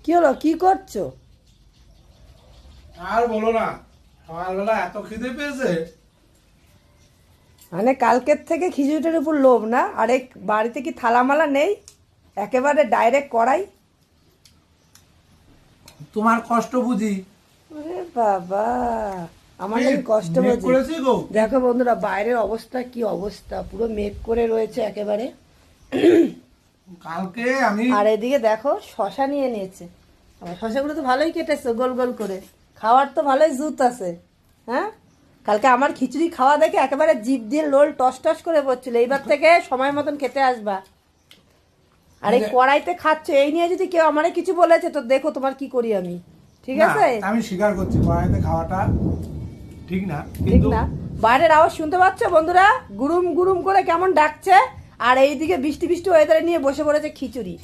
কি হলো, কি করছো? আর বলো না, সকালবেলা এত খিদে পেয়েছে। মানে কালকের থেকে খিচুড়িটার উপর লোভ না? আরে বাড়িতে কি থালামালা নেই? একেবারে ডাইরেক্ট কড়াই। তোমার কষ্ট বুঝি। আরে বাবা, আমার এই, নাকি কষ্ট মেঘ বোঝে। করেছে গো। দেখো বন্ধুরা, বাইরের অবস্থা কি অবস্থা, পুরো মেঘ করে রয়েছে একেবারে। কালকে আমি আর এদিকে দেখো শশা নিয়ে নিয়েছে। আমার শশাগুলো তো ভালোই কেটেছো গোল গোল করে, খাওয়ার তো ভালোই জুত আছে। হ্যাঁ, কালকে আমার খিচুড়ি খাওয়া দেখে একেবারে জিভ দিয়ে লোল টস টস করে পড়ছিল। এইবার থেকে সময় মতন খেতে আসবা। আর এই কড়াইতে খাচ্ছ, এই নিয়ে যদি কেউ আমারে কিছু বলেছে তো দেখো তোমার কি করি আমি। ঠিক না, আছে? আমি স্বীকার করছি বাড়িতে খাওয়াটা ঠিক না, ঠিক কিন্তু না? বাইরের আওয়াজ শুনতে পাচ্ছ বন্ধুরা? গুরুম গুরুম করে কেমন ডাকছে। আর এইদিকে বৃষ্টি বৃষ্টি ওয়েদারে নিয়ে বসে পড়েছে খিচুড়ি।